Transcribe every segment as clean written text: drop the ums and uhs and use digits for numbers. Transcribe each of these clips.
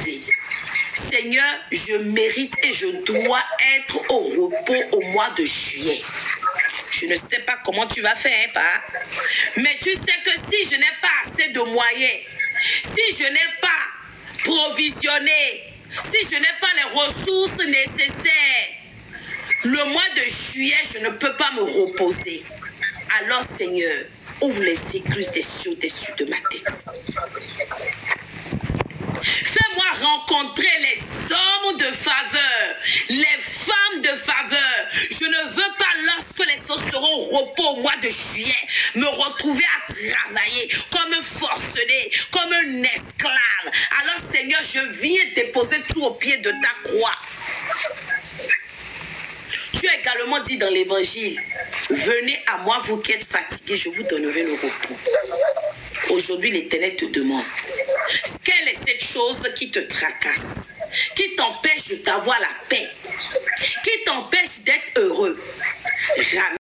reposer. Seigneur, je mérite et je dois être au repos au mois de juillet. Je ne sais pas comment tu vas faire, pas. Mais tu sais que si je n'ai pas assez de moyens, si je n'ai pas provisionné, si je n'ai pas les ressources nécessaires, le mois de juillet, je ne peux pas me reposer. Alors, Seigneur, ouvre les écluses des cieux au-dessus de ma tête. Fais-moi rencontrer les hommes de faveur, les femmes de faveur. Je ne veux pas, lorsque les choses seront au repos au mois de juillet, me retrouver à travailler comme un forcené, comme un esclave. Alors, Seigneur, je viens déposer tout au pied de ta croix. Tu as également dit dans l'évangile, venez à moi, vous qui êtes fatigués, je vous donnerai le repos. Aujourd'hui, l'Éternel te demande, quelle est cette chose qui te tracasse, qui t'empêche d'avoir la paix, qui t'empêche d'être heureux?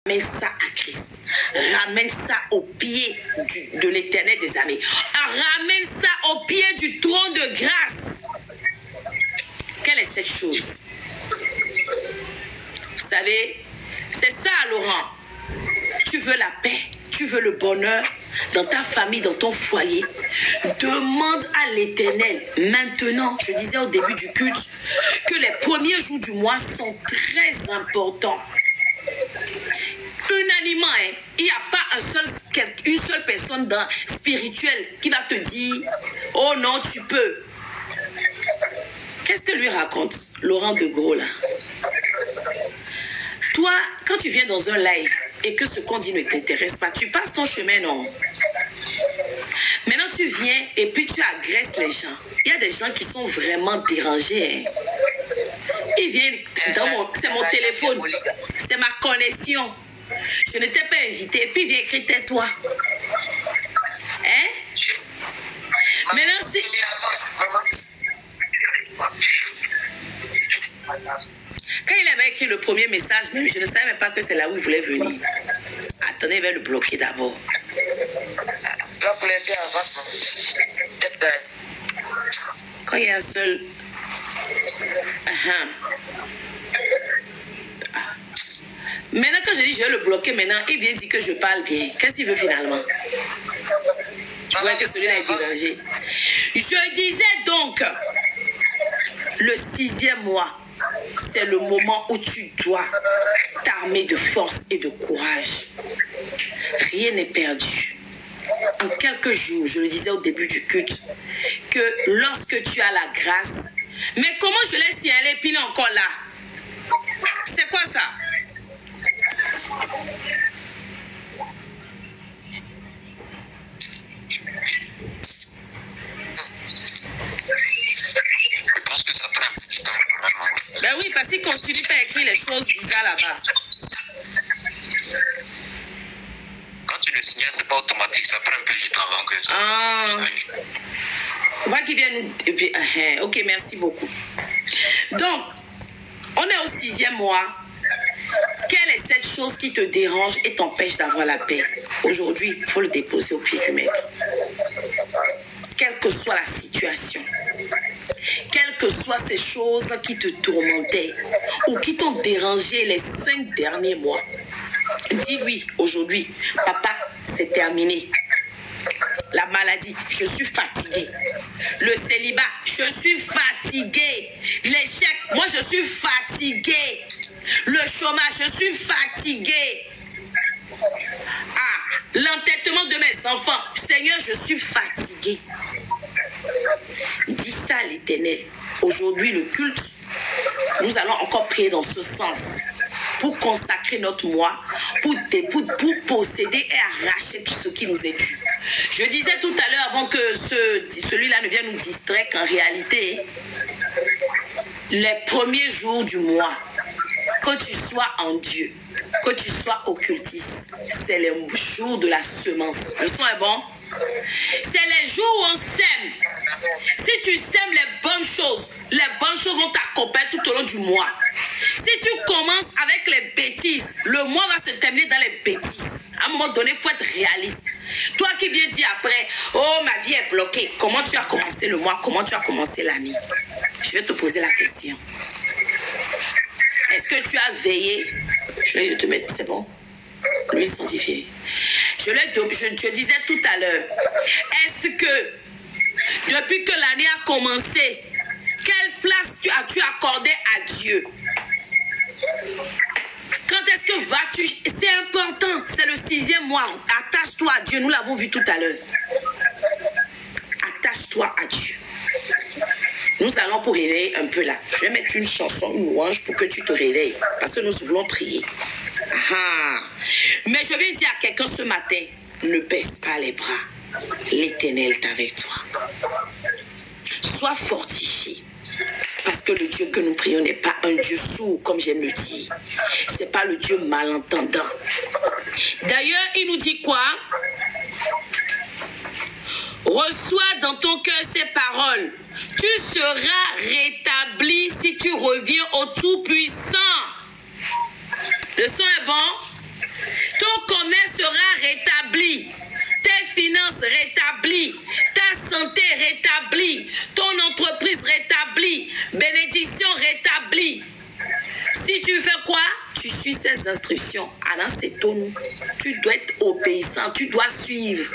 Ramène ça à Christ. Ramène ça au pied de l'Éternel des armées. Ramène ça au pied du trône de grâce. Quelle est cette chose? Vous savez, c'est ça, Laurent. Tu veux la paix, tu veux le bonheur dans ta famille, dans ton foyer. Demande à l'Éternel. Maintenant, je disais au début du culte que les premiers jours du mois sont très importants. Unanimement, il n'y a pas une seule personne spirituelle qui va te dire « Oh non, tu peux ». Qu'est-ce que lui raconte Laurent de Gros là? Toi, quand tu viens dans un live et que ce qu'on dit ne t'intéresse pas, tu passes ton chemin, non? Maintenant, tu viens et puis tu agresses les gens. Il y a des gens qui sont vraiment dérangés. Hein. Ils viennent dans c'est mon téléphone, c'est ma connexion. Je ne t'ai pas invité. Et puis il vient écrire tais-toi. Hein? Maintenant, si... Quand il avait écrit le premier message, même je ne savais même pas que c'est là où il voulait venir. Attendez, il va le bloquer d'abord. Quand il y a un seul... Maintenant, quand je dis je vais le bloquer, maintenant, il vient dire que je parle bien. Qu'est-ce qu'il veut finalement? Tu vois que celui-là est dérangé. Je disais donc, le 6e mois, c'est le moment où tu dois t'armer de force et de courage. Rien n'est perdu. En quelques jours, je le disais au début du culte, que lorsque tu as la grâce, mais comment je l'ai signalé, puis il est encore là? C'est quoi ça? Je pense que ça prend un peu de temps. Ben oui, parce qu'il continue pas à écrire les choses bizarres là-bas. Quand tu le signales, c'est pas automatique, ça prend un peu de temps avant que... Ah. On va qu'il vienne nous... Ok, merci beaucoup. Donc, on est au 6e mois. Quelle est cette chose qui te dérange et t'empêche d'avoir la paix? Aujourd'hui, il faut le déposer au pied du maître. Quelle que soit la situation, quelles que soient ces choses qui te tourmentaient ou qui t'ont dérangé les 5 derniers mois, dis-lui aujourd'hui, papa, c'est terminé. La maladie, je suis fatiguée. Le célibat, je suis fatiguée. L'échec, moi je suis fatiguée. Le chômage, je suis fatiguée. Ah, l'entêtement de mes enfants, Seigneur, je suis fatiguée. Dis ça à l'Éternel. Aujourd'hui, le culte, nous allons encore prier dans ce sens pour consacrer notre mois, pour posséder et arracher tout ce qui nous est dû. Je disais tout à l'heure, avant que celui-là ne vienne nous distraire, qu'en réalité, les premiers jours du mois, que tu sois en Dieu, que tu sois occultiste, c'est les jours de la semence. Le son est bon? C'est les jours où on sème. Si tu sèmes les bonnes choses vont t'accompagner tout au long du mois. Si tu commences avec les bêtises, le mois va se terminer dans les bêtises. À un moment donné, il faut être réaliste. Toi qui viens dire après, oh, ma vie est bloquée. Comment tu as commencé le mois? Comment tu as commencé l'année? Je vais te poser la question. Est-ce que tu as veillé? Je vais te mettre, c'est bon? L'huile sanctifiée. Je disais tout à l'heure, est-ce que depuis que l'année a commencé, quelle place as-tu accordé à Dieu? Quand est-ce que vas-tu? C'est important, c'est le 6e mois. Attache-toi à Dieu, nous l'avons vu tout à l'heure. Attache-toi à Dieu. Nous allons pour réveiller un peu là. Je vais mettre une chanson, une louange pour que tu te réveilles. Parce que nous voulons prier. Ah. Mais je viens dire à quelqu'un ce matin, ne baisse pas les bras. L'Éternel est avec toi. Sois fortifié. Parce que le Dieu que nous prions n'est pas un Dieu sourd, comme j'aime le dire. Ce n'est pas le Dieu malentendant. D'ailleurs, il nous dit quoi? Reçois dans ton cœur ces paroles. Tu seras rétabli si tu reviens au Tout-Puissant. Le son est bon? Ton commerce sera rétabli. Tes finances rétablies, ta santé rétablie, ton entreprise rétablie, bénédiction rétablie. Si tu fais quoi? Tu suis ces instructions. Alors c'est ton. Tu dois être obéissant, tu dois suivre.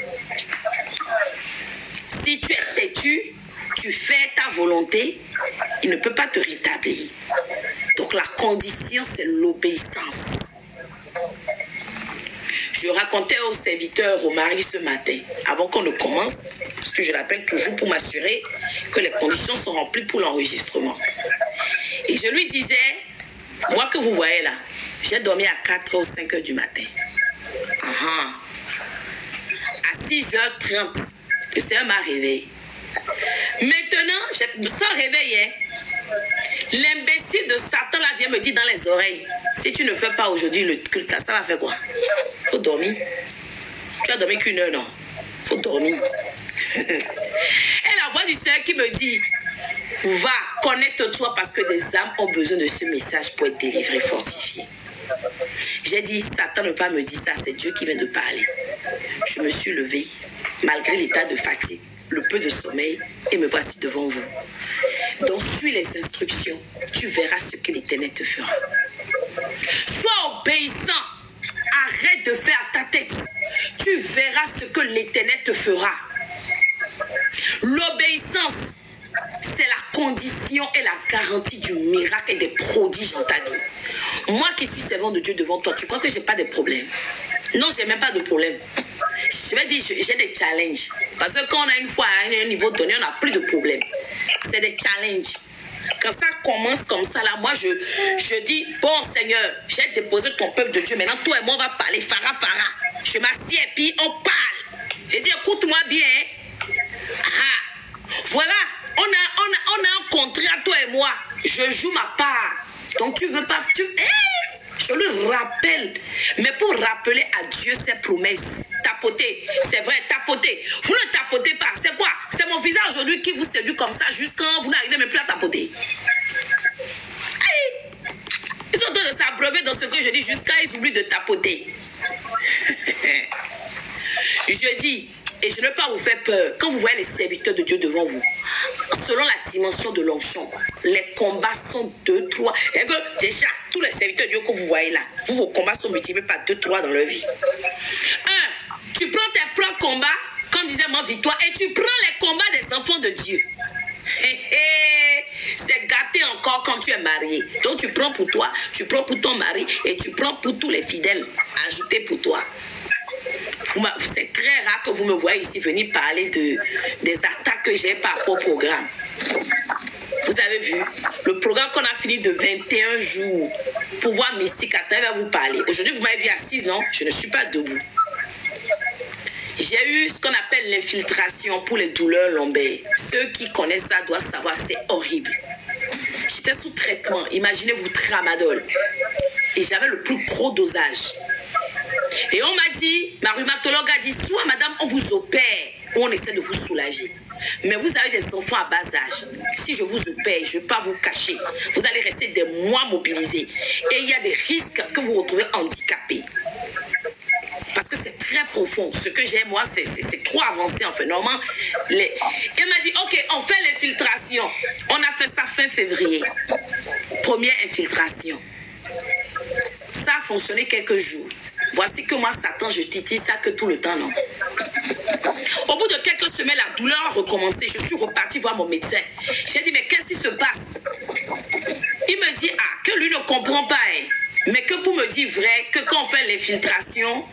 Si tu es têtu, tu fais ta volonté, il ne peut pas te rétablir. Donc la condition, c'est l'obéissance. Je racontais au serviteur, au mari ce matin, avant qu'on ne commence, parce que je l'appelle toujours pour m'assurer que les conditions sont remplies pour l'enregistrement. Et je lui disais, moi que vous voyez là, j'ai dormi à 4h ou 5h du matin. À 6h30, le Seigneur m'a réveillé. Maintenant, sans réveil, l'imbécile de Satan là vient me dire dans les oreilles, si tu ne fais pas aujourd'hui le culte, ça va faire quoi? Faut dormir. Tu as dormi qu'une heure, non? Faut dormir. Et la voix du Seigneur qui me dit, va, connecte-toi parce que des âmes ont besoin de ce message pour être délivrées, fortifiées. J'ai dit, Satan ne peut pas me dire ça, c'est Dieu qui vient de parler. Je me suis levée, malgré l'état de fatigue, le peu de sommeil, et me voici devant vous. Donc, suis les instructions, tu verras ce que l'Éternel te fera. Sois obéissant, arrête de faire à ta tête, tu verras ce que l'Éternel te fera. L'obéissance, c'est la condition et la garantie du miracle et des prodiges dans ta vie. Moi qui suis servant de Dieu devant toi, tu crois que je n'ai pas de problème? Non, je n'ai même pas de problème. Je vais dire, j'ai des challenges. Parce que quand on a une fois à un niveau donné, on n'a plus de problème. C'est des challenges. Quand ça commence comme ça, là, moi, je dis, bon Seigneur, j'ai déposé ton peuple de Dieu. Maintenant, toi et moi, on va parler. Farah. Je m'assieds et puis on parle. Je dis, écoute-moi bien. Voilà, on a un contrat, toi et moi. Je joue ma part. Donc, tu veux pas... Je le rappelle. Mais pour rappeler à Dieu ses promesses, tapoter, c'est vrai, tapoter. Vous ne tapotez pas. C'est quoi? C'est mon visage aujourd'hui qui vous séduit comme ça jusqu'à vous n'arrivez même plus à tapoter. Ils sont en train de s'abreuver dans ce que je dis jusqu'à ils oublient de tapoter. Je dis, et je ne veux pas vous faire peur, quand vous voyez les serviteurs de Dieu devant vous, selon la dimension de l'onction, les combats sont 2, 3. Et que déjà, tous les serviteurs de Dieu que vous voyez là, vos combats sont multipliés par 2, 3 dans leur vie. 1, tu prends tes propres combats, comme disait ma victoire, et tu prends les combats des enfants de Dieu. C'est gâté encore quand tu es marié. Donc tu prends pour toi, tu prends pour ton mari et tu prends pour tous les fidèles ajoutés pour toi. C'est très rare que vous me voyez ici venir parler des attaques que j'ai par rapport au programme. Vous avez vu, le programme qu'on a fini de 21 jours, pouvoir mystique, attends, va vous parler. Aujourd'hui, vous m'avez vu assise, non? Je ne suis pas debout. J'ai eu ce qu'on appelle l'infiltration pour les douleurs lombaires. Ceux qui connaissent ça doivent savoir, c'est horrible. J'étais sous traitement, imaginez-vous, tramadol. Et j'avais le plus gros dosage. Et on m'a dit, ma rhumatologue a dit, soit madame, on vous opère, ou on essaie de vous soulager. Mais vous avez des enfants à bas âge. Si je vous paye, je ne vais pas vous cacher. Vous allez rester des mois mobilisés. Et il y a des risques que vous vous retrouvez handicapés. Parce que c'est très profond. Ce que j'ai, moi, c'est trop avancé, en fait. Normalement, il m'a dit, OK, on fait l'infiltration. On a fait ça fin février. Première infiltration. Ça a fonctionné quelques jours. Voici que moi, Satan, je titille ça que tout le temps, non. Au bout de quelques semaines, la douleur a recommencé. Je suis repartie voir mon médecin. J'ai dit, mais qu'est-ce qui se passe? Il me dit, que lui ne comprend pas, hein, mais que pour me dire vrai, que quand on fait l'infiltration,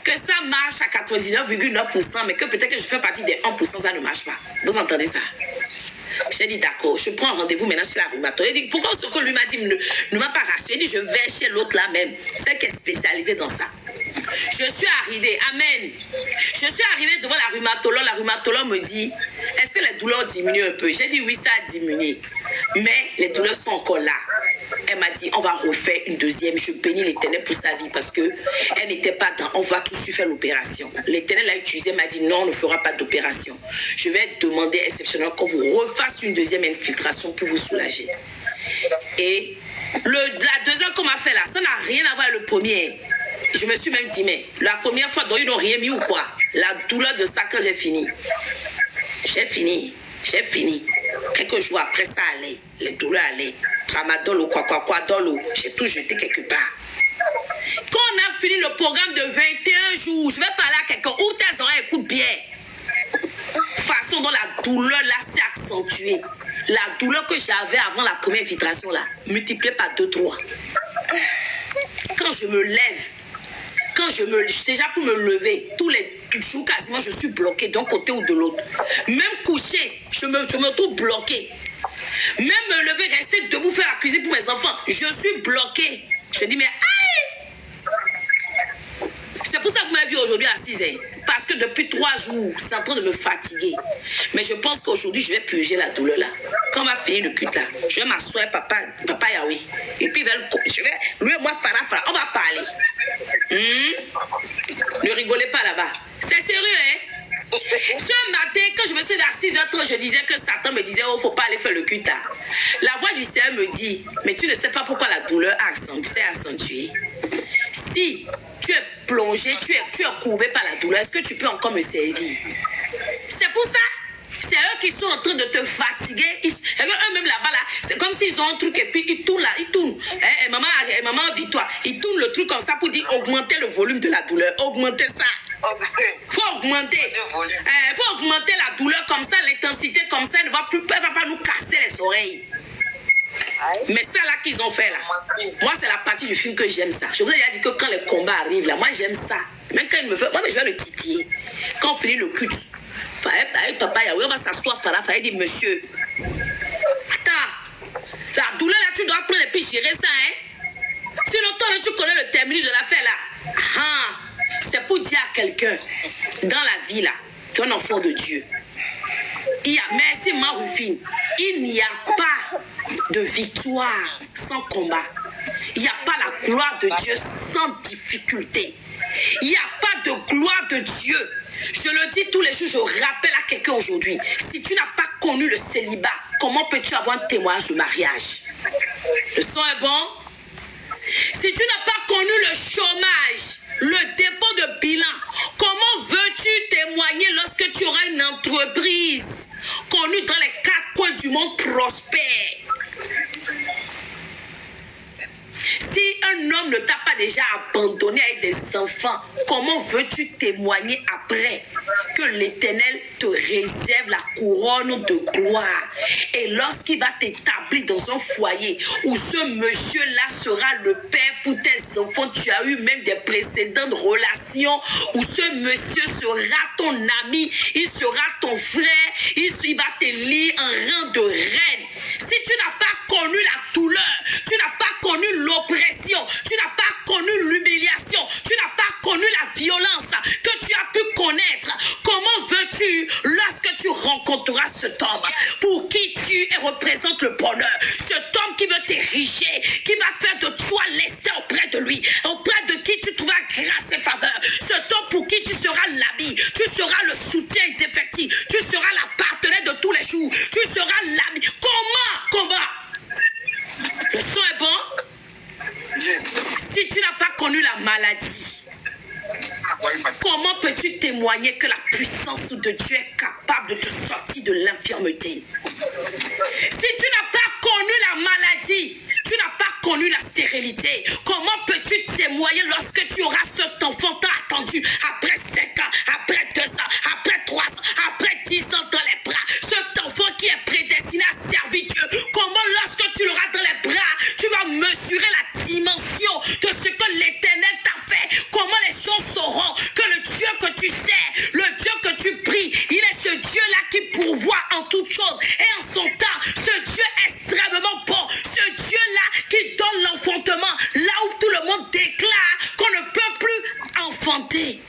que ça marche à 99,9%, mais que peut-être que je fais partie des 1%, ça ne marche pas. Vous entendez ça? J'ai dit d'accord, je prends rendez-vous maintenant chez la rhumatologue. Il dit pourquoi ce que lui m'a dit ne m'a pas rassuré. Il dit je vais chez l'autre là même, celle qui est spécialisée dans ça. Je suis arrivée, amen. Je suis arrivée devant la rhumatologue me dit est-ce que les douleurs diminuent un peu? J'ai dit oui, ça a diminué, mais les douleurs sont encore là. Elle m'a dit on va refaire une deuxième. Je bénis l'Éternel pour sa vie parce que elle n'était pas dans on va tout de suite faire l'opération. L'Éternel a utilisé, m'a dit non, on ne fera pas d'opération. Je vais demander exceptionnellement qu'on vous refasse une deuxième infiltration pour vous soulager. Et la deuxième qu'on m'a fait là, ça n'a rien à voir avec le premier. Je me suis même dit mais la première fois donc ils n'ont rien mis ou quoi? La douleur de ça quand j'ai fini. J'ai fini. Quelques jours après ça allait, les douleurs allaient. Tramadol ou quoi, j'ai tout jeté quelque part. Quand on a fini le programme de 21 jours, je vais parler à quelqu'un, ouvre tes oreilles, écoute bien. Façon dont la douleur là s'est accentuée. La douleur que j'avais avant la première infiltration là, multipliée par 2-3. Quand je me lève, déjà pour me lever, tous les jours quasiment je suis bloquée d'un côté ou de l'autre. Même coucher, je me trouve bloquée. Même me lever, rester debout, faire la cuisine pour mes enfants, je suis bloquée. Je dis mais aïe! C'est pour ça que vous m'avez vu aujourd'hui assise. Parce que depuis 3 jours, c'est en train de me fatiguer. Mais je pense qu'aujourd'hui, je vais purger la douleur là. Quand on va finir le culte là, je vais m'asseoir, papa Yahweh. Et puis, lui et moi, Farah, on va parler. Ne rigolez pas là-bas. C'est sérieux, hein? Ce matin, quand je me suis assise à 6h30, je disais que Satan me disait, oh, faut pas aller faire le culte. La voix du Seigneur me dit, mais tu ne sais pas pourquoi la douleur s'est accentuée. Si tu es plongé, tu es courbé par la douleur, est-ce que tu peux encore me servir? C'est pour ça. C'est eux qui sont en train de te fatiguer. Eux-mêmes là-bas, là, c'est comme s'ils ont un truc et puis ils tournent là, ils tournent. Maman, vis-toi. Ils tournent le truc comme ça pour dire augmenter le volume de la douleur. Augmenter ça. Faut augmenter. Faut augmenter la douleur comme ça, l'intensité comme ça, elle ne va pas nous casser les oreilles. Mais ça là qu'ils ont fait là, moi c'est la partie du film que j'aime ça. Je vous ai déjà dit que quand les combats arrivent là, moi j'aime ça. Même quand il me fait, moi je vais le titiller. Quand on finit le culte, papa Yahweh, on va s'asseoir, Farah dit monsieur, attends, la douleur là tu dois prendre et puis gérer ça, hein. Sinon toi tu connais le terminus de l'affaire là. C'est pour dire à quelqu'un dans la vie là, tu es un enfant de Dieu. Merci Marufine, il n'y a pas de victoire sans combat. Il n'y a pas la gloire de Dieu sans difficulté. Il n'y a pas de gloire de Dieu. Je le dis tous les jours, je rappelle à quelqu'un aujourd'hui. Si tu n'as pas connu le célibat, comment peux-tu avoir un témoignage de mariage? Le son est bon? Si tu n'as pas connu le chômage, le dépôt de bilan, comment veux-tu témoigner lorsque tu auras une entreprise connue dans les 4 coins du monde prospère? Si un homme ne t'a pas déjà abandonné avec des enfants, comment veux-tu témoigner après que l'Éternel te réserve la couronne de gloire? Et lorsqu'il va t'établir dans un foyer où ce monsieur-là sera le père pour tes enfants, tu as eu même des précédentes relations où ce monsieur sera ton ami, il sera ton frère, il va te lire en rang de reine. Si tu n'as pas connu la douleur, tu n'as pas connu l'oppression, tu n'as pas connu l'humiliation, tu n'as pas connu la violence que tu as pu connaître, comment veux-tu, lorsque tu rencontreras cet homme pour qui tu et représente le bonheur. Cet homme qui veut t'ériger, qui va faire de toi l'essai auprès de lui, auprès de qui tu trouveras grâce et faveur. Cet homme pour qui tu seras l'ami, tu seras le soutien indéfectible, tu seras la partenaire de tous les jours, tu seras l'ami. Comment? Le son est bon? Si tu n'as pas connu la maladie, comment peux-tu témoigner que la puissance de Dieu est capable de te sortir de l'infirmité? Si tu n'as pas connu la maladie, tu n'as pas connu la stérilité, comment peux-tu témoigner lorsque tu auras cet enfant tant attendu après 5 ans, après 2 ans, après 3 ans, après 10 ans dans les bras, cet enfant qui est prédestiné à servir Dieu? Comment lorsque tu l'auras dans les bras, tu vas mesurer la dimension de ce que l'Éternel t'a fait? Comment les gens sauront que le Dieu que tu sais, le Dieu que tu pries, il est ce Dieu-là qui pourvoit en toutes choses et en son temps, ce Dieu extrêmement bon, ce Dieu-là qui donne l'enfantement là où tout le monde déclare qu'on ne peut plus enfanter.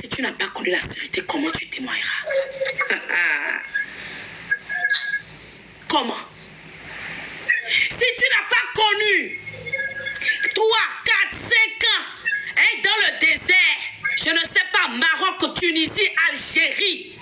Si tu n'as pas connu la vérité, comment tu témoigneras? Comment? Si tu n'as pas connu 3, 4, 5 ans dans le désert, je ne sais pas, Maroc, Tunisie, Algérie,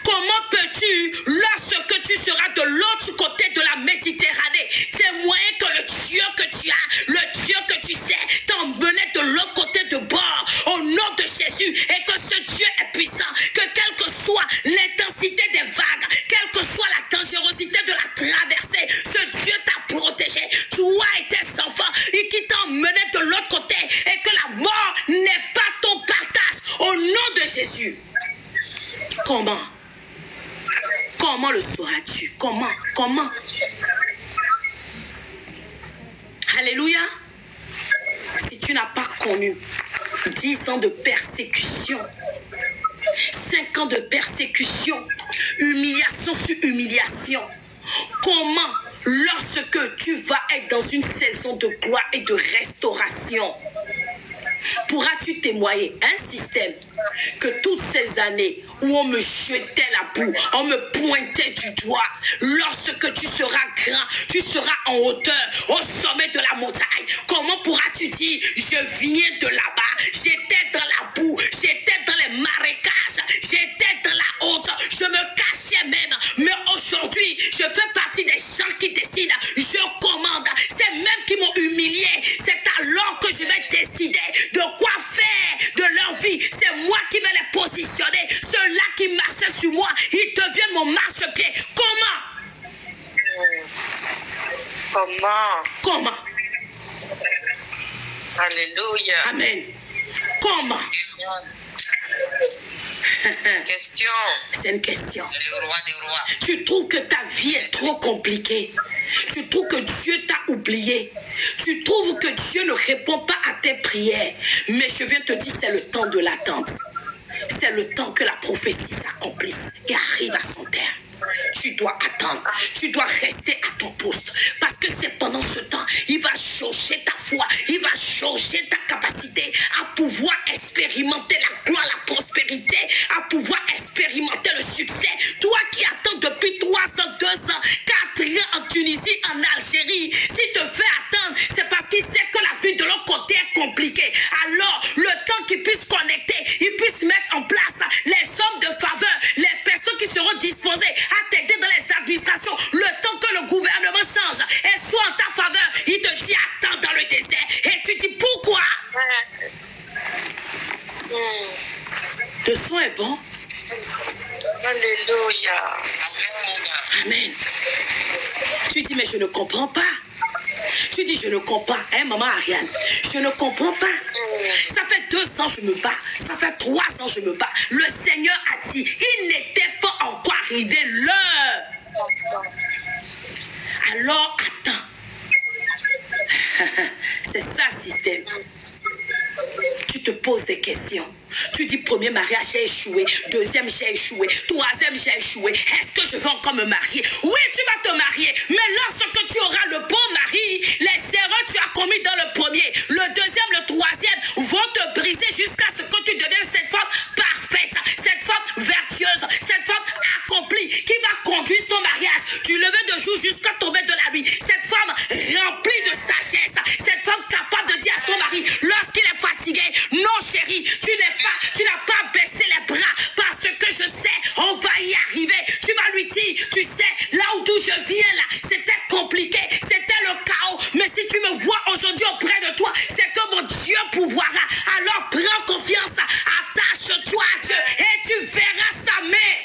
comment peux-tu, lorsque tu seras de l'autre côté de la Méditerranée, témoigner que le Dieu que tu as, le Dieu que tu sais, t'emmenait de l'autre côté de bord au nom de Jésus, et que ce Dieu est puissant, que quelle que soit l'intensité des vagues, quelle que soit la dangerosité de la traversée, ce Dieu t'a protégé, toi et tes enfants, et qui t'emmenait de l'autre côté, et que la mort n'est pas ton partage, au nom de Jésus. Comment? Comment le sauras-tu? Comment? Alléluia. Si tu n'as pas connu 10 ans de persécution, 5 ans de persécution, humiliation sur humiliation, comment, lorsque tu vas être dans une saison de gloire et de restauration, pourras-tu témoigner un système que toutes ces années où on me jetait la boue, on me pointait du doigt, lorsque tu seras grand, tu seras en hauteur, au sommet de la montagne, comment pourras-tu dire, je viens de là-bas, j'étais dans la boue, j'étais dans les marécages, j'étais dans la honte, je me cachais même, mais aujourd'hui, je fais partie des gens qui décident, je commande, c'est même qui m'ont humilié, c'est alors que je vais décider de quoi faire de leur vie, c'est moi qui vais les positionner, ceux-là qui marchaient sur moi, ils deviennent mon marchepied. Comment? Alléluia. Amen. Comment? Question. C'est une question. Le roi des rois. Tu trouves que ta vie est trop compliquée. Tu trouves que Dieu t'a oublié. Tu trouves que Dieu ne répond pas à tes prières. Mais je viens te dire, c'est le temps de l'attente. C'est le temps que la prophétie s'accomplisse et arrive à son terme. Tu dois attendre, tu dois rester à ton poste, parce que c'est pendant ce temps, il va changer ta foi, il va changer ta capacité à pouvoir expérimenter la gloire, la prospérité, à pouvoir expérimenter le succès. Toi qui attends depuis 3 ans, 2 ans, 4 ans en Tunisie, en Algérie, s'il te fait attendre, c'est parce qu'il sait que la vie de l'autre côté est compliquée. Alors, le temps qu'il puisse connecter, il puisse mettre en place les hommes de faveur, les personnes qui seront disposées à t'aider dans les administrations, le temps que le gouvernement change et soit en ta faveur, il te dit attends dans le désert et tu dis pourquoi? Le son est bon. Alléluia. Amen. Tu dis mais je ne comprends pas. Tu dis je ne comprends pas, hein, maman Ariane, je ne comprends pas. Ça fait 2 ans je me bats, ça fait 3 ans je me bats. Le Seigneur a dit, il n'était pas encore arrivé l'heure. Alors attends. C'est ça le système. Tu te poses des questions. Tu dis premier mariage j'ai échoué, deuxième j'ai échoué, troisième j'ai échoué. Est-ce que je vais encore me marier? Oui, tu vas te marier, mais lorsque tu auras le bon mari, les erreurs que tu as commises dans le premier, le deuxième, le troisième vont te briser jusqu'à ce que tu deviennes cette femme parfaite, cette femme vertueuse, cette femme accomplie jour jusqu'à tomber de la nuit. Cette femme remplie de sagesse, cette femme capable de dire à son mari, lorsqu'il est fatigué, non chérie, tu n'as pas baissé les bras, parce que je sais, on va y arriver. Tu vas lui dire, tu sais, là d'où je viens là, c'était compliqué, c'était le chaos, mais si tu me vois aujourd'hui auprès de toi, c'est que mon Dieu pourvoira. Alors prends confiance, attache-toi à Dieu et tu verras sa main.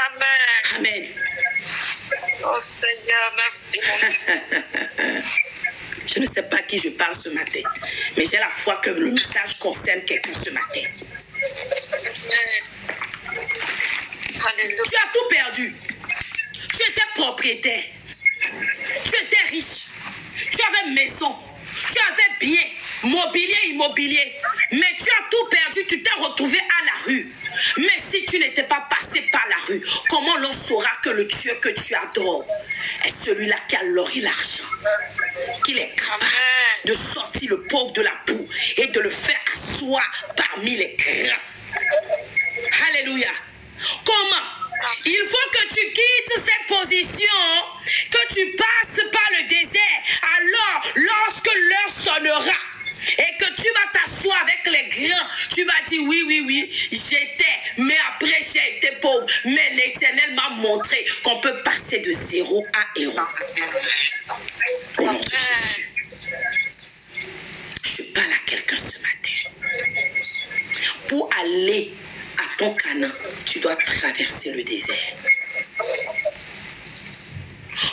Amen. Amen. Oh Seigneur, merci. Je ne sais pas à qui je parle ce matin, mais j'ai la foi que le message concerne quelqu'un ce matin. Alléluia. Tu as tout perdu. Tu étais propriétaire. Tu étais riche. Tu avais maison. Tu avais bien, mobilier, immobilier. Mais tu as tout perdu. Tu t'es retrouvé à la rue. Mais si tu n'étais pas passé par la rue, comment l'on saura que le Dieu que tu adores est celui-là qui a l'or et l'argent? Qu'il est capable de sortir le pauvre de la boue et de le faire asseoir parmi les grands. Alléluia. Comment? Il faut que tu quittes cette position, que tu passes par le désert. Alors, lorsque l'heure sonnera et que tu vas t'asseoir avec les grands, tu vas dire oui, j'étais, mais après j'ai été pauvre. Mais l'Éternel m'a montré qu'on peut passer de zéro à héros. Au nom de Jésus. Je parle à quelqu'un ce matin. Pour aller à ton Canaan, tu dois traverser le désert.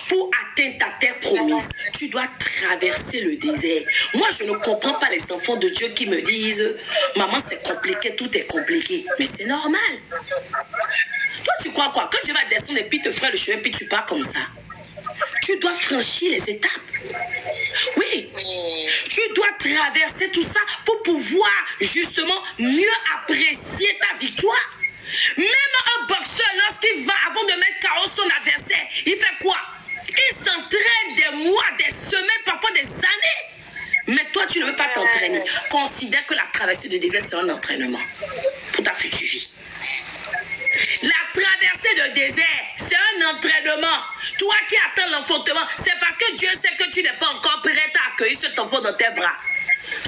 Pour atteindre ta terre promise, tu dois traverser le désert. Moi, je ne comprends pas les enfants de Dieu qui me disent « Maman, c'est compliqué, tout est compliqué. » Mais c'est normal. Toi, tu crois quoi? Que Dieu va descendre et puis te fera le chemin, puis tu pars comme ça. Tu dois franchir les étapes. Oui, tu dois traverser tout ça pour pouvoir justement mieux apprécier ta victoire. Même un boxeur, lorsqu'il va, avant de mettre KO son adversaire, il fait quoi? Il s'entraîne des mois, des semaines, parfois des années. Mais toi, tu ne veux pas t'entraîner. Considère que la traversée du désert, c'est un entraînement pour ta future vie. La traversée de désert, c'est un entraînement. Toi qui attends l'enfantement, c'est parce que Dieu sait que tu n'es pas encore prête à accueillir cet enfant dans tes bras.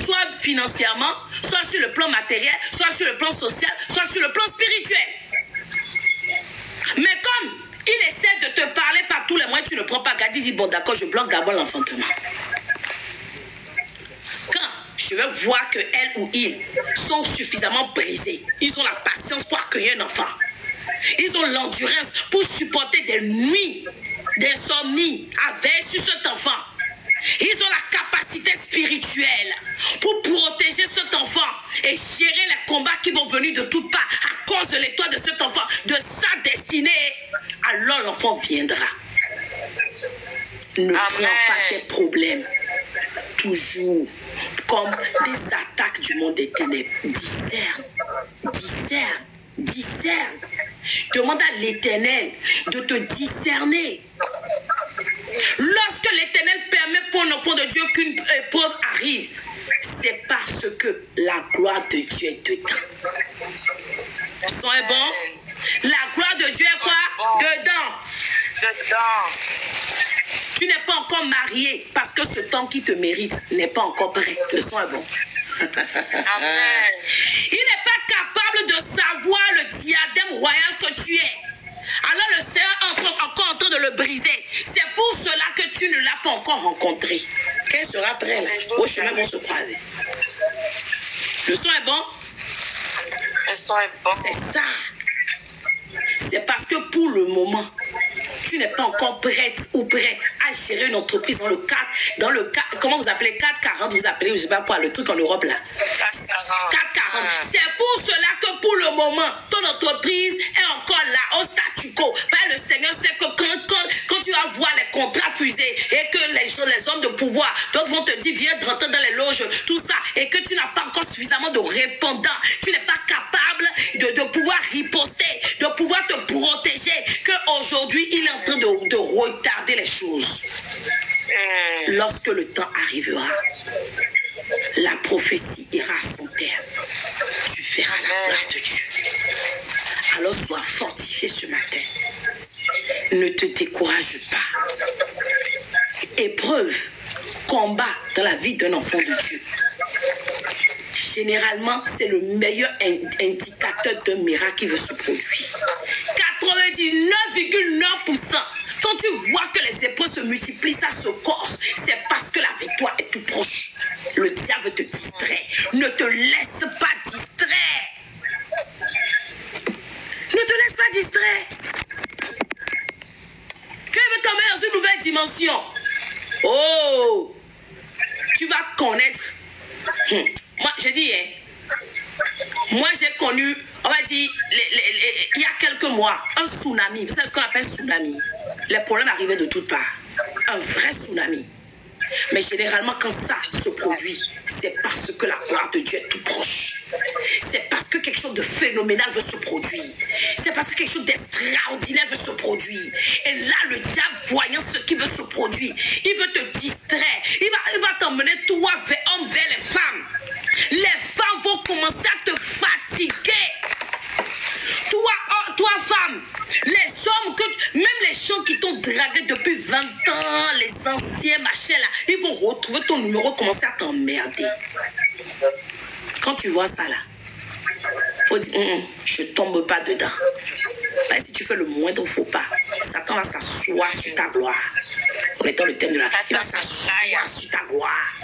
Soit financièrement, soit sur le plan matériel, soit sur le plan social, soit sur le plan spirituel. Mais comme il essaie de te parler par tous les moyens, tu ne prends pas garde, il dit bon d'accord, je bloque d'abord l'enfantement. Quand je vais voir que elle ou il sont suffisamment brisés, ils ont la patience pour accueillir un enfant. Ils ont l'endurance pour supporter des nuits d'insomnie à veiller sur cet enfant. Ils ont la capacité spirituelle pour protéger cet enfant et gérer les combats qui vont venir de toutes parts à cause de l'étoile de cet enfant, de sa destinée. Alors l'enfant viendra. Ne prends pas tes problèmes toujours comme des attaques du monde des ténèbres. Discerne. Demande à l'Éternel de te discerner. Lorsque l'Éternel permet pour un enfant de Dieu qu'une épreuve arrive, c'est parce que la gloire de Dieu est dedans. Le son est bon? La gloire de Dieu est quoi? Dedans. Tu n'es pas encore marié parce que ce temps qui te mérite n'est pas encore prêt. Le son est bon. Amen. Il n'est pas capable de savoir le diadème royal que tu es. Alors le Seigneur est encore en train de le briser. C'est pour cela que tu ne l'as pas encore rencontré. Quel sera prêt là? Au chemin vont se croiser. Le son est bon? Le son est bon. C'est ça. C'est parce que pour le moment, tu n'es pas encore prête ou prêt à gérer une entreprise dans le cadre, comment vous appelez 440, vous appelez, je ne sais pas quoi, le truc en Europe là. 440. C'est pour cela que pour le moment, ton entreprise est encore là, au statu quo. Le Seigneur sait que quand tu vas voir les contrats fusés et que les hommes de pouvoir, d'autres vont te dire, viens rentrer dans les loges, tout ça, et que tu n'as pas encore suffisamment de répondants, tu n'es pas capable de pouvoir riposter, de pouvoir te protéger, qu'aujourd'hui, il est en train de retarder les choses. Lorsque le temps arrivera, la prophétie ira à son terme. Tu verras la gloire de Dieu. Alors sois fortifié ce matin. Ne te décourage pas. Épreuve, combat dans la vie d'un enfant de Dieu. Généralement, c'est le meilleur indicateur d'un miracle qui veut se produire. 99,9%. Quand tu vois que les épreuves se multiplient, ça se corse, c'est parce que la victoire est tout proche. Le diable te distrait. Ne te laisse pas distraire. Ne te laisse pas distraire. Quand il veut t'emmener dans une nouvelle dimension, oh, tu vas connaître. Moi, je dis, moi j'ai connu, on va dire, il y a quelques mois, un tsunami. Vous savez ce qu'on appelle tsunami? Les problèmes arrivaient de toutes parts. Un vrai tsunami. Mais généralement, quand ça se produit, c'est parce que la gloire de Dieu est tout proche. C'est parce que quelque chose de phénoménal veut se produire. C'est parce que quelque chose d'extraordinaire veut se produire. Et là, le diable, voyant ce qui veut se produire, il veut te distraire. Il va t'emmener, toi, vers les femmes. Les femmes vont commencer à te fatiguer. Toi, femme, les hommes, même les gens qui t'ont dragué depuis 20 ans, les anciens machins là, ils vont retrouver ton numéro, commencer à t'emmerder. Quand tu vois ça là, faut dire, je tombe pas dedans. Parce que si tu fais le moindre faux pas, Satan va s'asseoir sur ta gloire. En étant le thème de la... Il va s'asseoir sur ta gloire.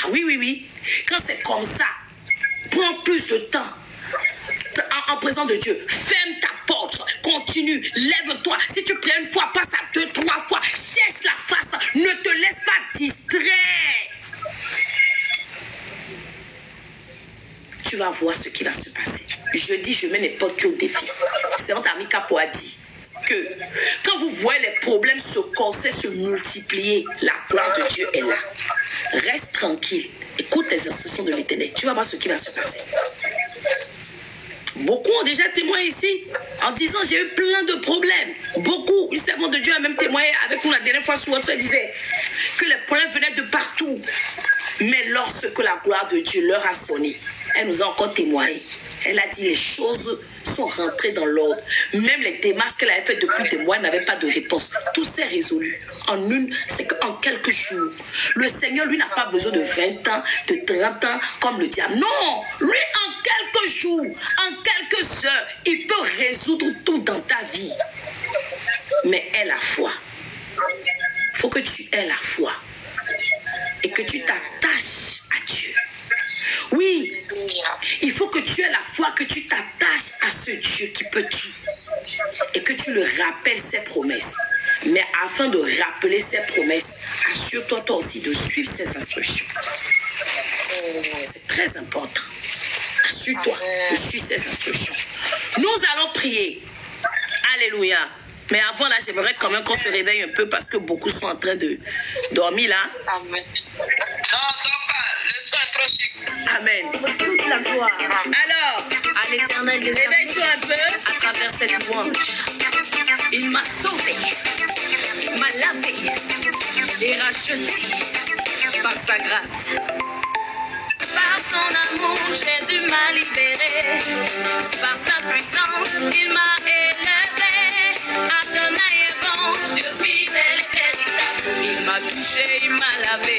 Ah oui. Quand c'est comme ça, prends plus de temps. En présence de Dieu, ferme ta porte, continue, lève-toi. Si tu plais une fois, passe à 2, 3 fois, cherche la face, ne te laisse pas distraire. Tu vas voir ce qui va se passer. Je mets n'importe quel défi. C'est votre ami Capo a dit que quand vous voyez les problèmes se corser, se multiplier, la gloire de Dieu est là. Reste tranquille. Écoute les instructions de l'Éternel. Tu vas voir ce qui va se passer. Beaucoup ont déjà témoigné ici en disant j'ai eu plein de problèmes. Beaucoup. Le servant de Dieu a même témoigné avec nous la dernière fois sur votre, elle disait que les problèmes venaient de partout. Mais lorsque la gloire de Dieu leur a sonné, elle nous a encore témoigné. Elle a dit les choses sont rentrées dans l'ordre. Même les démarches qu'elle avait faites depuis des mois n'avaient pas de réponse. Tout s'est résolu. C'est qu'en quelques jours. Le Seigneur, lui, n'a pas besoin de 20 ans, de 30 ans comme le diable. Non, lui, en quelques jours, en quelques heures, il peut résoudre tout dans ta vie. Mais aie la foi. Il faut que tu aies la foi. Et que tu t'attaches à Dieu. Oui, il faut que tu aies la foi, que tu t'attaches à ce Dieu qui peut tout. Et que tu le rappelles ses promesses. Mais afin de rappeler ses promesses, assure-toi toi aussi de suivre ses instructions. C'est très important. Assure-toi de suivre ses instructions. Nous allons prier. Alléluia. Mais avant là, j'aimerais quand même qu'on se réveille un peu parce que beaucoup sont en train de dormir là. Amen. Amen. Toute la gloire Alors, à l'Éternel des réveille-toi un peu. à travers cette louange. Il m'a sauvé, il m'a lavé et racheté par sa grâce. Par son amour, Jésus m'a libéré. Par sa puissance, il m'a élevé. Adonai est bon, Dieu fidèle et véritable. Il m'a touché, il m'a lavé.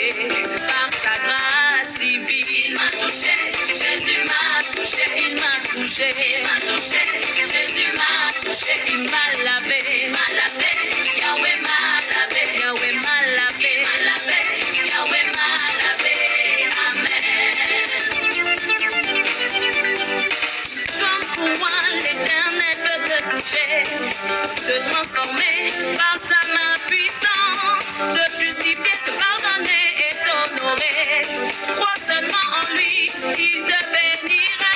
Par sa grâce divine. Il m'a touché, Jésus m'a touché. Il m'a touché, il m'a touché. Jésus m'a touché, il m'a lavé. Il m'a lavé, Yahweh m'a lavé. Yahweh m'a lavé. Il m'a lavé, Yahweh m'a lavé. Comme pour moi, l'Éternel veut te toucher, te transformer par sa main puissante, te justifier, te pardonner et t'honorer. Crois seulement en lui, il te bénira.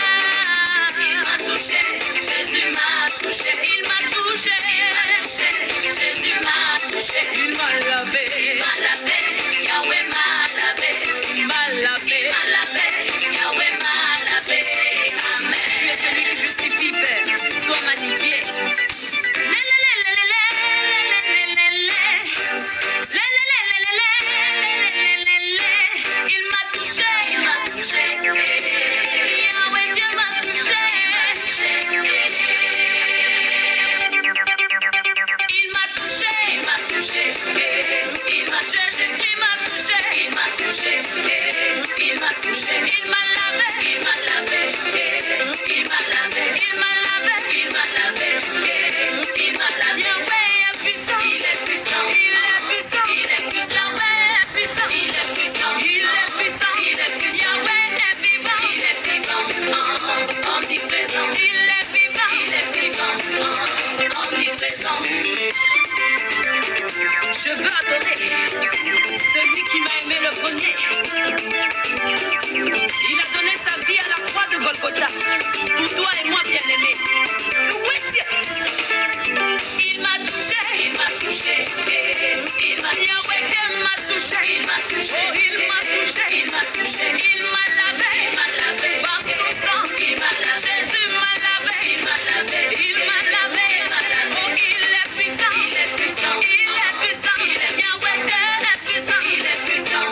Il m'a touché, Jésus m'a touché, il m'a touché, Jésus m'a touché, il m'a lavé, Yahweh m'a lavé, il m'a lavé, Yahweh m'a lavé. Amen. Tu es celui qui justifie, Père, sois magnifié. Il m'a touché, Yahweh Dieu m'a touché. Je veux adorer celui qui m'a aimé le premier. Il a donné sa vie à la croix de Golgotha pour toi et moi, bien-aimés. Louez Dieu. Il m'a touché, il m'a touché, il m'a touché, oh, il m'a touché, il m'a touché, il m'a lavé, par son sang, Jésus m'a lavé, il m'a lavé, oh, il est puissant, il est puissant, Yahweh Dieu est puissant, il est puissant,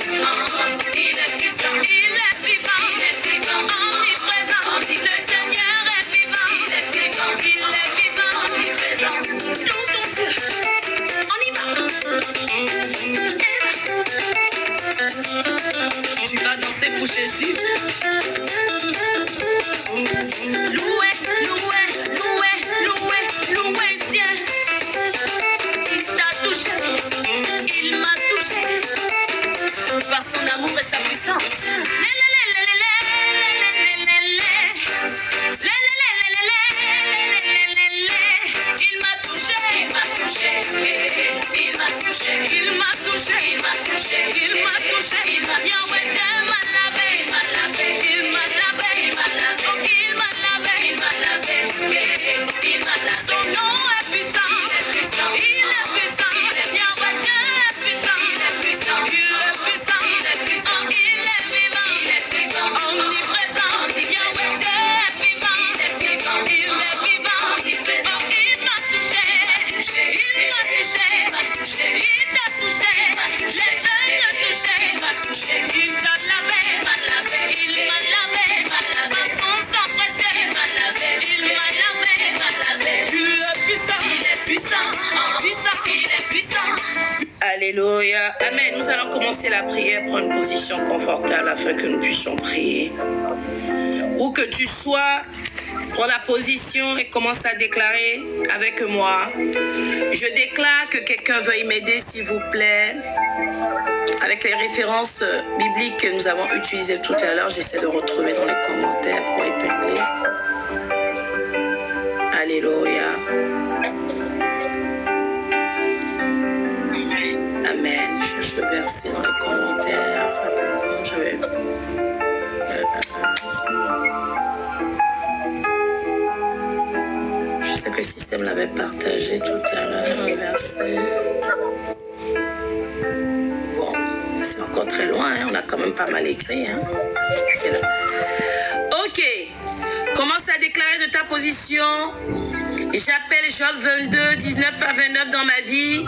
il est puissant, il est vivant, omniprésent, le Seigneur est vivant, il est vivant, omniprésent. Loue ton Dieu, on y va. Tu vas danser pour Jésus. Louez, louez, louez, louez, louez Dieu. Il t'a touché, il m'a touché. Par son amour et sa puissance. Il m'a touché, il m'a touché, il m'a touché, il m'a touché, il m'a touché, il m'a touché, il m'a Yahweh m'a lavé, il m'a lavé, il m'a lavé, il m'a lavé, oh, il m'a lavé, il m'a lavé, il m'a lavé. Son nom est puissant, il est puissant, il est puissant, Yahweh Dieu est puissant, il est puissant, il est puissant, il est puissant, il est vivant, omniprésent, Yahweh Dieu est vivant, il est vivant, il est vivant, omniprésent. Oh, il m'a touché, il m'a touché, il t'a touché, les deux t'ont touché, il t'a lavé, il m'a lavé, par son sang précieux, il m'a lavé, il est puissant, il est puissant, il est puissant. Alléluia. Amen. Nous allons commencer la prière. Prends une position confortable afin que nous puissions prier. Où que tu sois, prends la position et commence à déclarer avec moi. Je déclare que quelqu'un veuille m'aider, s'il vous plaît. Avec les références bibliques que nous avons utilisées tout à l'heure, j'essaie de retrouver dans les commentaires pour épingler. Alléluia. Amen. Je cherche le verset dans les commentaires. Simplement, je vais... Je sais que le système l'avait partagé tout à l'heure, un verset. Bon, c'est encore très loin, hein? On a quand même pas mal écrit. Hein? C'est là. Ok. Commence à déclarer de ta position. J'appelle Job 22, 19 à 29 dans ma vie.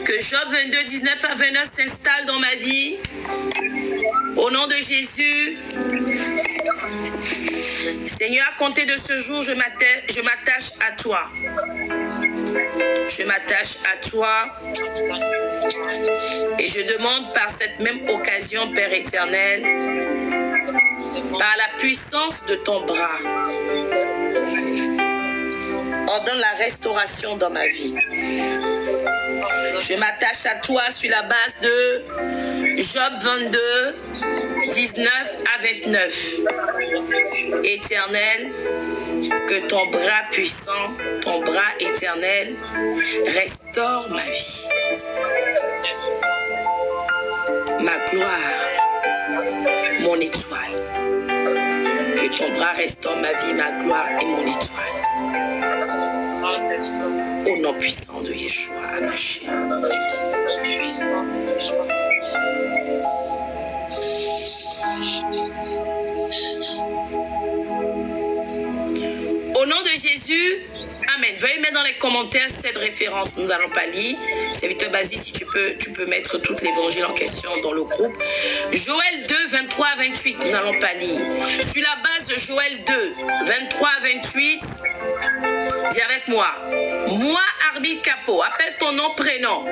Que Job 22, 19 à 29 s'installe dans ma vie. Au nom de Jésus. Seigneur, à compter de ce jour, je m'attache à toi. Je m'attache à toi. Et je demande par cette même occasion, Père éternel, par la puissance de ton bras, ordonne la restauration dans ma vie. Je m'attache à toi sur la base de Job 22, 19 à 29. Éternel, que ton bras puissant, ton bras éternel, restaure ma vie. Ma gloire, mon étoile. Que ton bras restaure ma vie, ma gloire et mon étoile. Au nom puissant de Yeshua Hamashiach. Au nom de Jésus, Amen. Veuillez mettre dans les commentaires cette référence. Nous n'allons pas lire. Serviteur Basi, si tu peux mettre tout l'évangile en question dans le groupe. Joël 2, 23 à 28. Nous n'allons pas lire. Sur la base de Joël 2, 23 à 28, dis avec moi. Moi, arbitre Capot, appelle ton nom, prénom.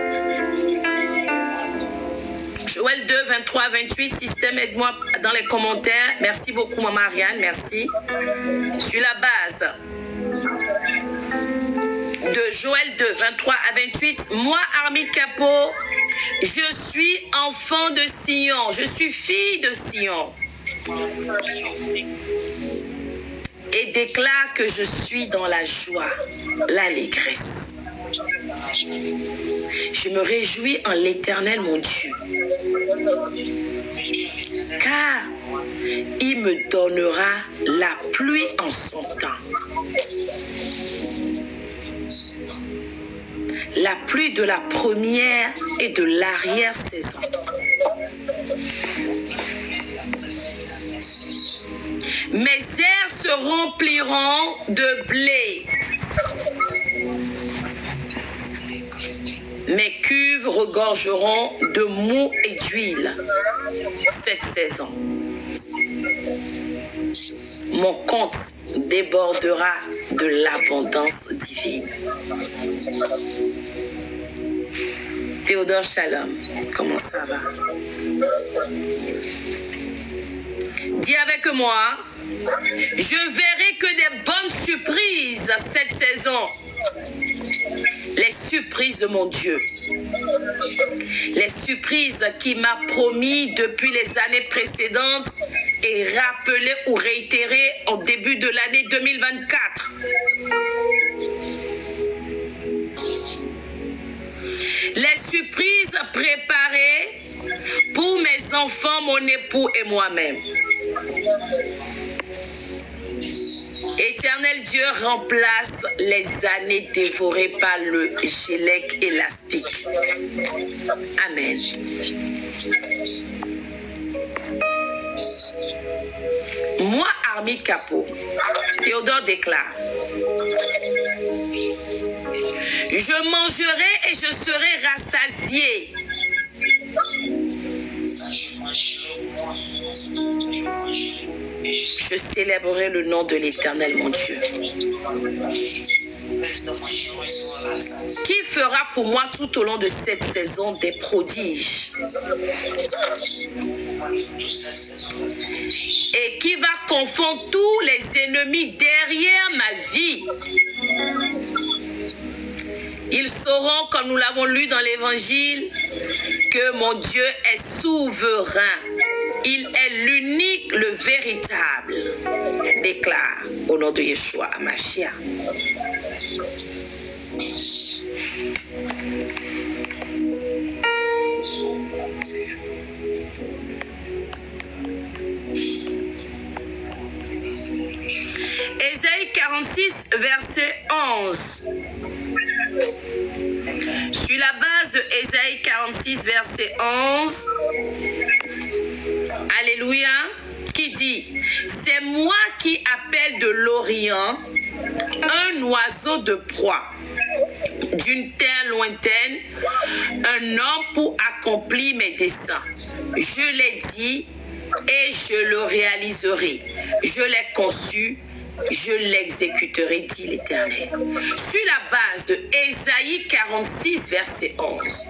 Joël 2, 23 à 28. Système, aide-moi dans les commentaires. Merci beaucoup, maman Ariane. Merci. Sur la base de Joël 2, 23 à 28. Moi, Armide Capot, je suis enfant de Sion. Je suis fille de Sion. Et déclare que je suis dans la joie, l'allégresse. Je me réjouis en l'Éternel, mon Dieu, car il me donnera la pluie en son temps. La pluie de la première et de l'arrière-saison. Mes airs se rempliront de blé. Mes cuves regorgeront de mou et d'huile cette saison. Mon compte débordera de l'abondance divine. Théodore Shalom, comment ça va? Dis avec moi, je verrai que des bonnes surprises cette saison. Les surprises de mon Dieu. Les surprises qu'il m'a promis depuis les années précédentes et rappelées ou réitérées au début de l'année 2024. Les surprises préparées pour mes enfants, mon époux et moi-même. Éternel Dieu, remplace les années dévorées par le gélec et l'aspic. Amen. Moi, Armi Capot, Théodore déclare: je mangerai et je serai rassasié. Je célébrerai le nom de l'Éternel, mon Dieu, qui fera pour moi tout au long de cette saison des prodiges et qui va confondre tous les ennemis derrière ma vie. Ils sauront, comme nous l'avons lu dans l'Évangile, que mon Dieu est souverain. Il est l'unique, le véritable. Déclare au nom de Yeshua HaMashiach. Ésaïe 46, verset 11. Sur la base de Ésaïe 46, verset 11, Alléluia, qui dit: c'est moi qui appelle de l'Orient un oiseau de proie, d'une terre lointaine, un homme pour accomplir mes desseins. Je l'ai dit et je le réaliserai. Je l'ai conçu, je l'exécuterai, dit l'Éternel. Sur la base de Ésaïe 46, verset 11.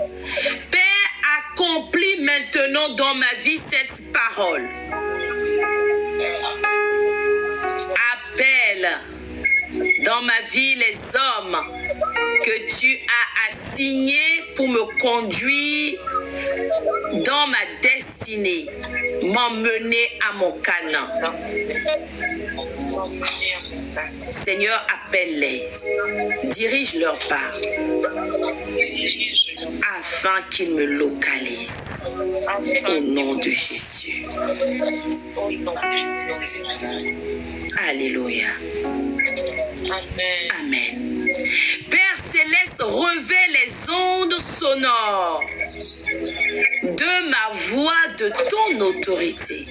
Père, accomplis maintenant dans ma vie cette parole. Appelle dans ma vie les hommes que tu as assignés pour me conduire dans ma destinée, m'emmener à mon Canaan. Seigneur, appelle-les, dirige leurs pas, afin qu'ils me localisent. Au nom de Jésus. Alléluia. Amen. Père Céleste, revêt les ondes sonores de ma voix, de ton autorité.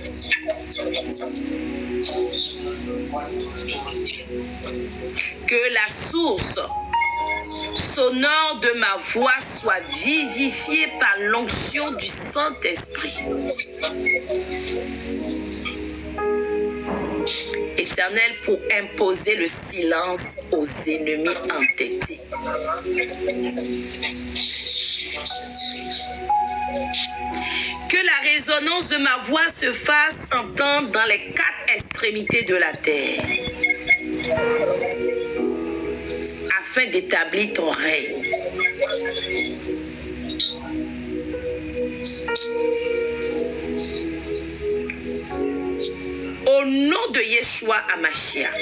Que la source sonore de ma voix soit vivifiée par l'onction du Saint-Esprit. Éternel, pour imposer le silence aux ennemis entêtés. Que la résonance de ma voix se fasse entendre dans les 4 extrémités de la terre, afin d'établir ton règne. Au nom de Yeshua HaMashiach.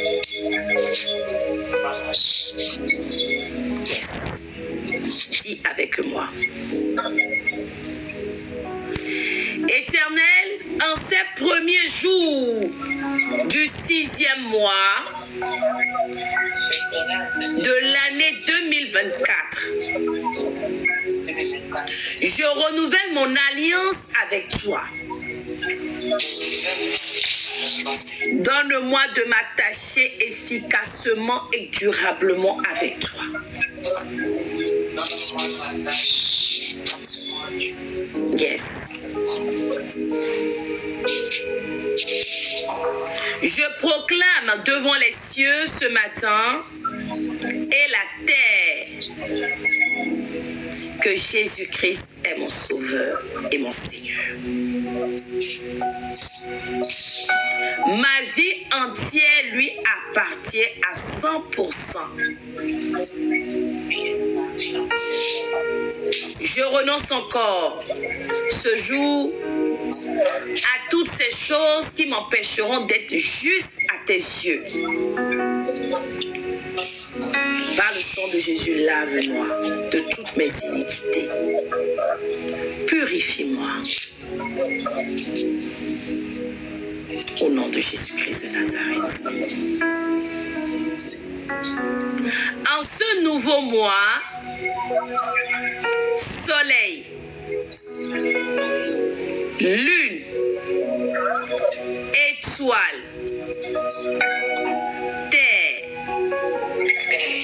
Yes. que moi. Éternel, en ces premiers jours du 6e mois de l'année 2024, je renouvelle mon alliance avec toi. Donne-moi de m'attacher efficacement et durablement avec toi. Yes. Je proclame devant les cieux ce matin et la terre que Jésus-Christ est mon Sauveur et mon Seigneur. Ma vie entière lui appartient à 100%. Je renonce encore ce jour à toutes ces choses qui m'empêcheront d'être juste à tes yeux. Par le sang de Jésus, lave-moi de toutes mes iniquités. Purifie-moi. Au nom de Jésus-Christ de Nazareth. En ce nouveau mois, soleil, lune, étoile, terre,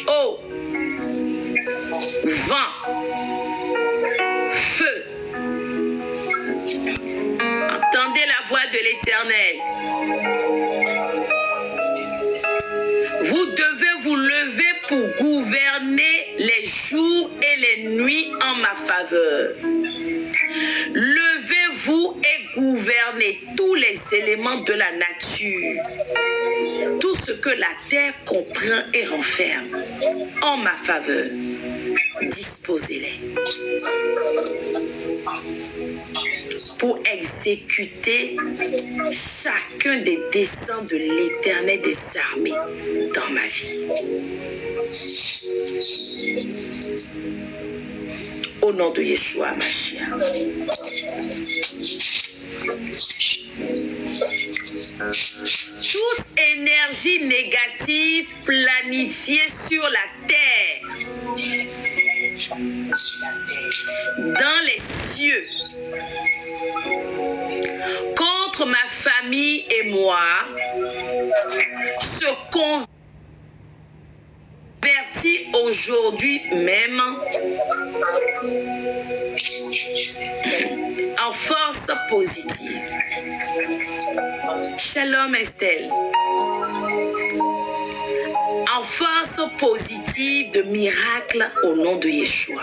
eau, vent, feu. Entendez la voix de l'Éternel. Vous devez vous lever pour gouverner les jours et les nuits en ma faveur. Levez-vous et gouvernez tous les éléments de la nature, tout ce que la terre comprend et renferme en ma faveur. Disposez-les pour exécuter chacun des desseins de l'Éternel des armées dans ma vie. Au nom de Yeshua Mashiach. Toute énergie négative planifiée sur la terre, dans les cieux, contre ma famille et moi, se convertit aujourd'hui même en force positive. Shalom Estelle. En force positive de miracle au nom de Yeshua.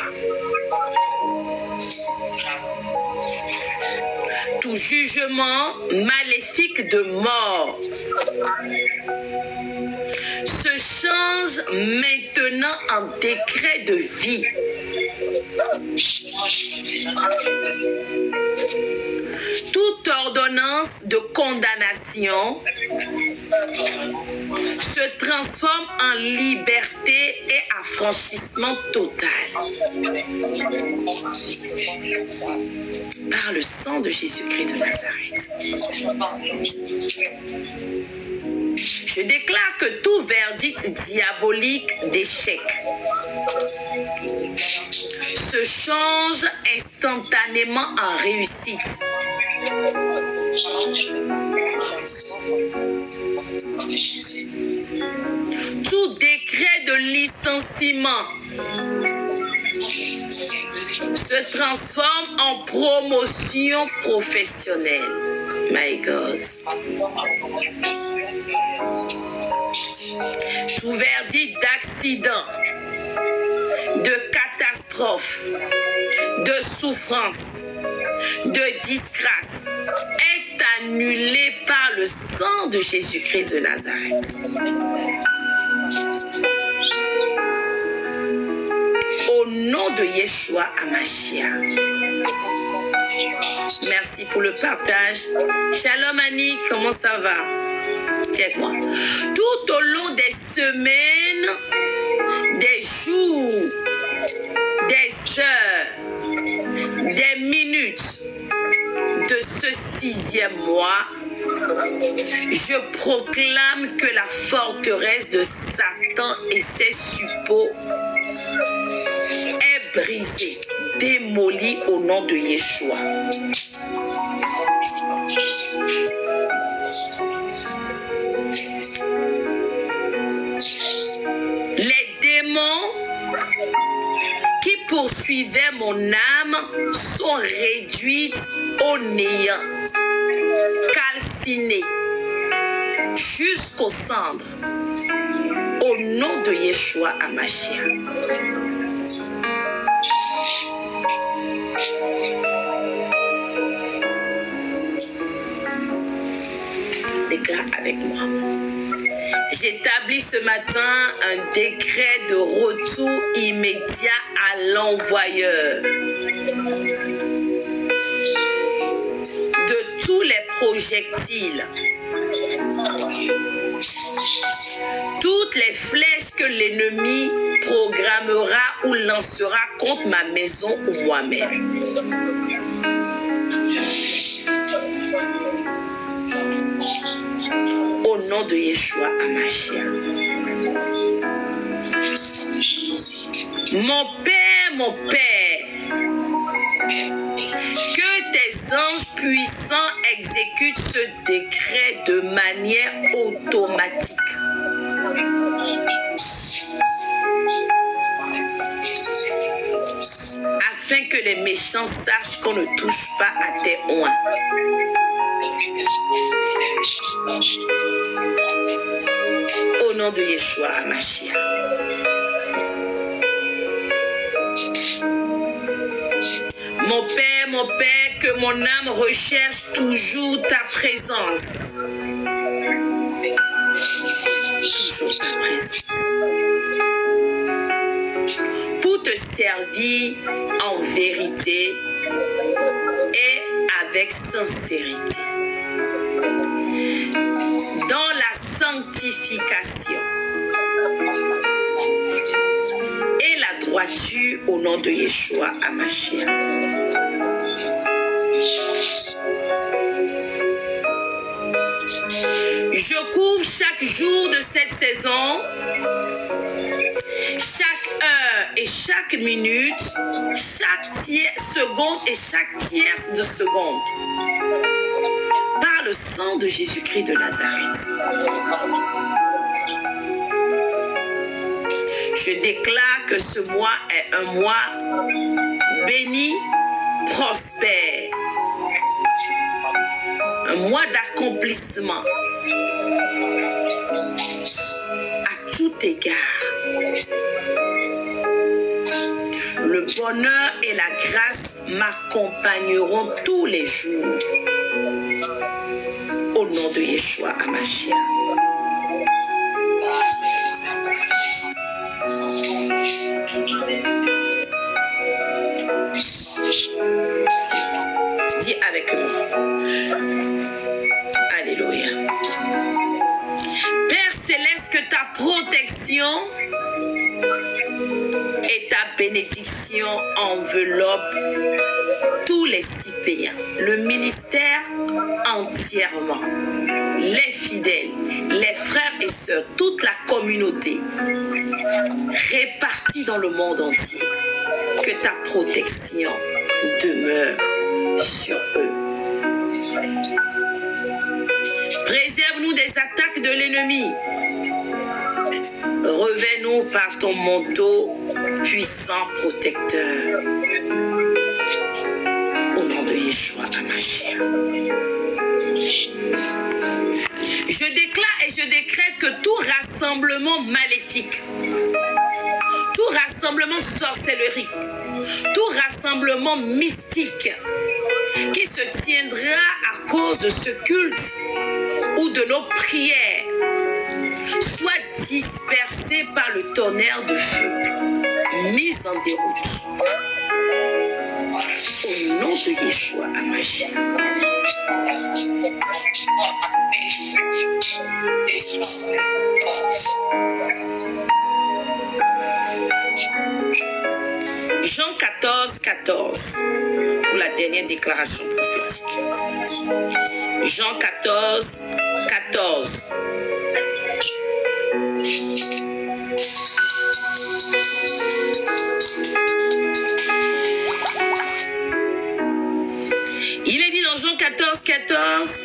Tout jugement maléfique de mort se change maintenant en décret de vie. Toute ordonnance de condamnation se transforme en liberté et affranchissement total. Par le sang de Jésus-Christ de Nazareth. Je déclare que tout verdict diabolique d'échec se change instantanément en réussite. Tout décret de licenciement se transforme en promotion professionnelle. My God. Tout verdict d'accident, de catastrophe, de souffrance, de disgrâce est annulé par le sang de Jésus-Christ de Nazareth. Au nom de Yeshua HaMashiach. Merci pour le partage. Shalom Annie, comment ça va? Tiens-moi. Tout au long des semaines, des jours, des heures, ce 6e mois, je proclame que la forteresse de Satan et ses suppôts est brisée, démolie au nom de Yeshua. Les démons qui poursuivaient mon âme sont réduits au néant, calcinés jusqu'aux cendres, au nom de Yeshua Hamashiach. Déclare avec moi. J'établis ce matin un décret de retour immédiat à l'envoyeur de tous les projectiles, toutes les flèches que l'ennemi programmera ou lancera contre ma maison ou moi-même. Au nom de Yeshua Hamashiach. Mon Père, que tes anges puissants exécutent ce décret de manière automatique. Afin que les méchants sachent qu'on ne touche pas à tes oins. Au nom de Yeshua Hamashiach. Mon Père, que mon âme recherche toujours ta présence. Toujours ta présence. Pour te servir en vérité et avec sincérité. Dans la sanctification et la droiture au nom de Yeshua Hamashiach. Je couvre chaque jour de cette saison, chaque heure et chaque minute, chaque seconde et chaque tierce de seconde, par le sang de Jésus-Christ de Nazareth. Je déclare que ce mois est un mois béni, prospère, un mois d'accomplissement à tout égard. Le bonheur et la grâce m'accompagneront tous les jours. Au nom de Yeshua Hamashiach. Dis avec moi. Alléluia. Père céleste, que ta protection et ta bénédiction enveloppent tous les Cypéens, le ministère entièrement, les fidèles, les frères et sœurs, toute la communauté répartie dans le monde entier. Que ta protection demeure sur eux. Préserve-nous des attaques de l'ennemi. Revêt-nous par ton manteau puissant protecteur. Au nom de Yeshua Hamashiach. Je déclare et je décrète que tout rassemblement maléfique, tout rassemblement sorcellerie, tout rassemblement mystique qui se tiendra à cause de ce culte ou de nos prières soit dispersé par le tonnerre de feu, mis en déroute. Au nom de Yeshua Hamashiach. Jean 14, 14. pour la dernière déclaration prophétique. Jean 14, 14. Il est dit dans Jean 14, 14,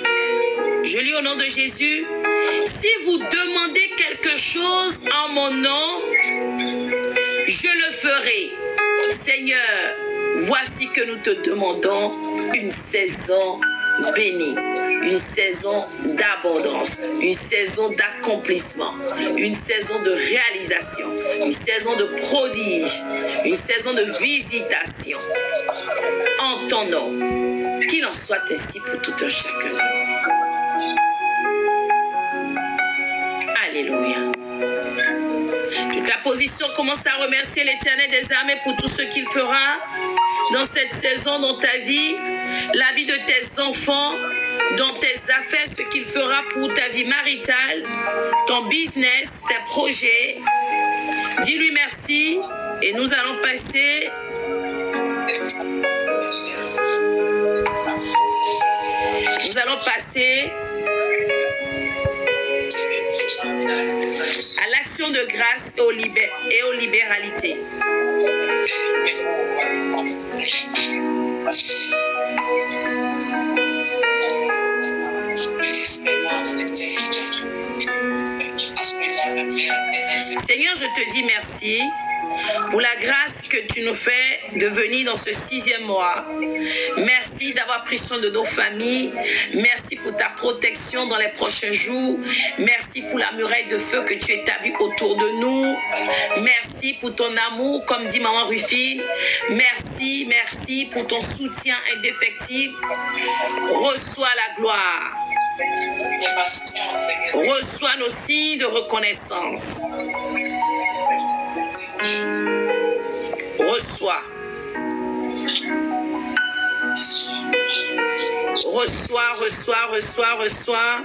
je lis au nom de Jésus, si vous demandez quelque chose en mon nom, je le ferai. Seigneur, voici que nous te demandons une saison bénie, une saison d'abondance, une saison d'accomplissement, une saison de réalisation, une saison de prodige, une saison de visitation. En ton nom, qu'il en soit ainsi pour tout un chacun. Alléluia. De ta position, commence à remercier l'Éternel des armées pour tout ce qu'il fera dans cette saison, dans ta vie, la vie de tes enfants, dans tes affaires, ce qu'il fera pour ta vie maritale, ton business, tes projets. Dis-lui merci et nous allons passer à l'action de grâce et aux libéralités. Seigneur, je te dis merci pour la grâce que tu nous fais de venir dans ce 6e mois. Merci d'avoir pris soin de nos familles. Merci pour ta protection dans les prochains jours. Merci pour la muraille de feu que tu établis autour de nous. Merci pour ton amour, comme dit Maman Rufine. Merci, merci pour ton soutien indéfectible. Reçois la gloire. Reçois nos signes de reconnaissance. Reçois. Reçois, reçois, reçois, reçois.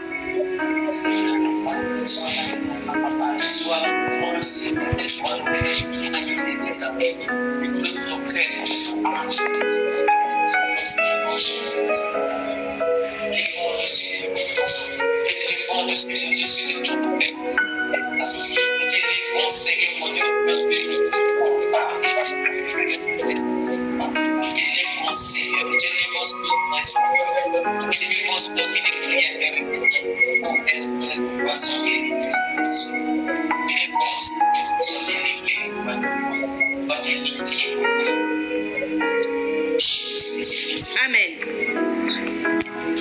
Amen.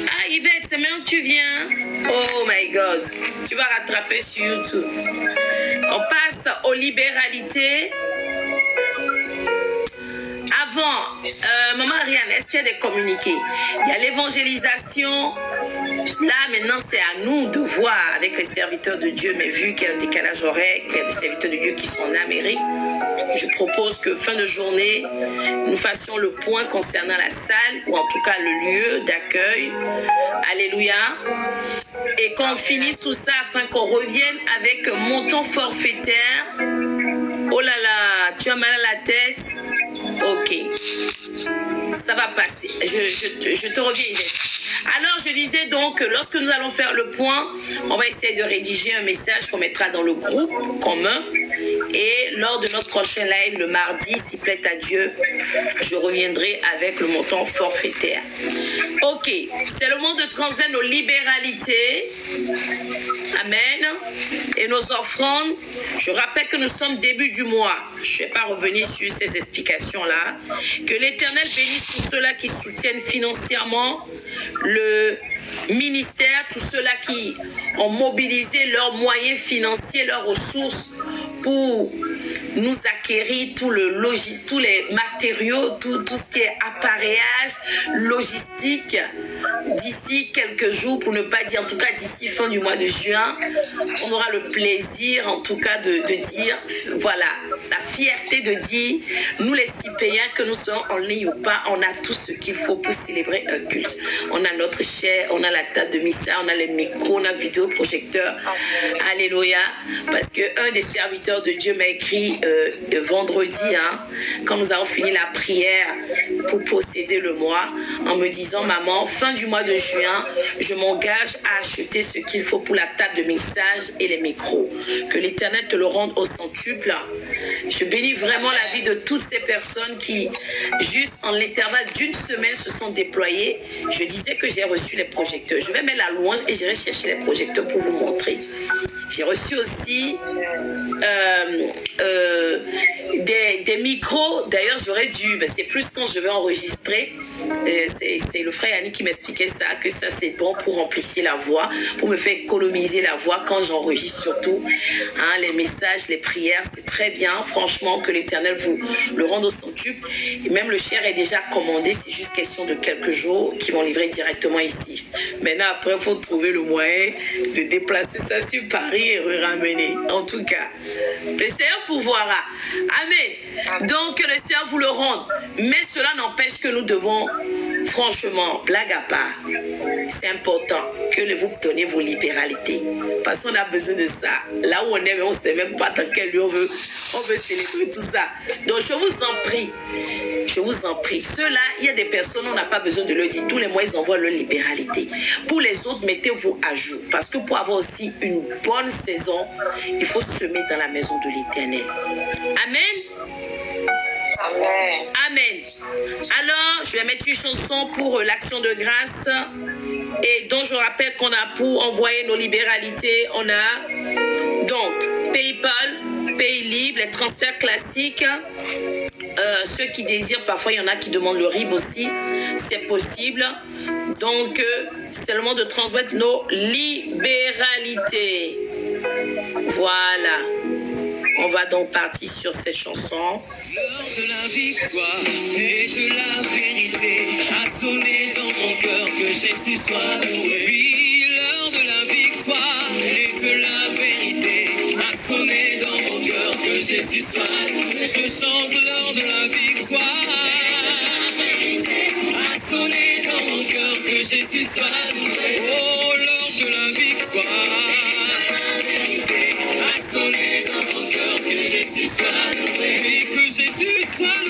Ah, Yvette, c'est maintenant que tu viens. Oh my God. Tu vas rattraper sur YouTube. On passe aux libéralités. Avant, Maman Ariane, est-ce qu'il y a des communiqués? Il y a l'évangélisation. Là, maintenant, c'est à nous de voir avec les serviteurs de Dieu, mais vu qu'il y a un décalage horaire, qu'il y a des serviteurs de Dieu qui sont en Amérique, je propose que fin de journée, nous fassions le point concernant la salle, ou en tout cas le lieu d'accueil. Alléluia. Et qu'on finisse tout ça afin qu'on revienne avec un montant forfaitaire. Oh là là, tu as mal à la tête? Ok. Ça va passer. Je te reviens, Yvette. Alors, je disais donc que lorsque nous allons faire le point, on va essayer de rédiger un message qu'on mettra dans le groupe commun. Et lors de notre prochain live, le mardi, s'il plaît à Dieu, je reviendrai avec le montant forfaitaire. Ok, c'est le moment de transmettre nos libéralités. Amen. Et nos offrandes. Je rappelle que nous sommes début du mois. Je ne vais pas revenir sur ces explications-là. Que l'Éternel bénisse tous ceux-là qui soutiennent financièrement le ministère, tous ceux-là qui ont mobilisé leurs moyens financiers, leurs ressources pour nous acquérir tous les matériaux, tout ce qui est appareillage, logistique. D'ici quelques jours, pour ne pas dire, en tout cas d'ici fin du mois de juin, on aura le plaisir en tout cas de dire, voilà, la fierté de dire, nous les Cypréens, que nous sommes en ligne ou pas, on a tout ce qu'il faut pour célébrer un culte. On a notre chair, on a la table de missa, on a les micros, on a le vidéoprojecteur. Alléluia. Parce qu'un des serviteurs serviteur de Dieu m'a écrit vendredi, hein, quand nous avons fini la prière pour posséder le mois, en me disant, maman, fin du mois de juin, je m'engage à acheter ce qu'il faut pour la table de mixage et les micros. Que l'Éternel te le rende au centuple. Je bénis vraiment la vie de toutes ces personnes qui, juste en l'intervalle d'une semaine, se sont déployées. Je disais que j'ai reçu les projecteurs. Je vais mettre la louange et j'irai chercher les projecteurs pour vous montrer. J'ai reçu aussi des micros. D'ailleurs, j'aurais dû, c'est plus quand je vais enregistrer. C'est le frère Yannick qui m'expliquait ça, que ça c'est bon pour amplifier la voix, pour me faire économiser la voix quand j'enregistre surtout. Hein, les messages, les prières, c'est très bien. Franchement, que l'Éternel vous le rende au centuple. Et même le cher est déjà commandé. C'est juste question de quelques jours qui vont livrer directement ici. Maintenant, après, il faut trouver le moyen de déplacer ça sur Paris et ramener. En tout cas, le Seigneur pourvoira. Amen. Donc, que le Seigneur vous le rende. Mais cela n'empêche que nous devons, franchement, blague à part, c'est important que vous donnez vos libéralités. Parce qu'on a besoin de ça. Là où on est, on ne sait même pas dans quel lieu on veut célébrer tout ça. Donc, je vous en prie. Je vous en prie. Ceux-là, il y a des personnes, on n'a pas besoin de leur dire. Tous les mois, ils envoient leur libéralité. Pour les autres, mettez-vous à jour. Parce que pour avoir aussi une bonne saison, il faut semer dans la maison de l'Éternel. Amen. Amen. Amen. Alors, je vais mettre une chanson pour l'action de grâce. Et donc, je rappelle qu'on a pour envoyer nos libéralités. On a donc PayPal, Paylib, les transferts classiques. Ceux qui désirent, parfois il y en a qui demandent le RIB aussi, c'est possible. Donc, c'est le moment de transmettre nos libéralités. Voilà. On va donc partir sur cette chanson. L'heure de la victoire et de la vérité a sonné dans mon cœur, que Jésus soit loué. Oui, l'heure de la victoire et de la vérité a sonné dans mon cœur, que Jésus soit loué. Je chante l'heure de la victoire a sonné dans mon cœur, que Jésus soit loué. Oh, l'heure de la victoire a sonné dans mon cœur, que Jésus soit loué. Oui, que Jésus soit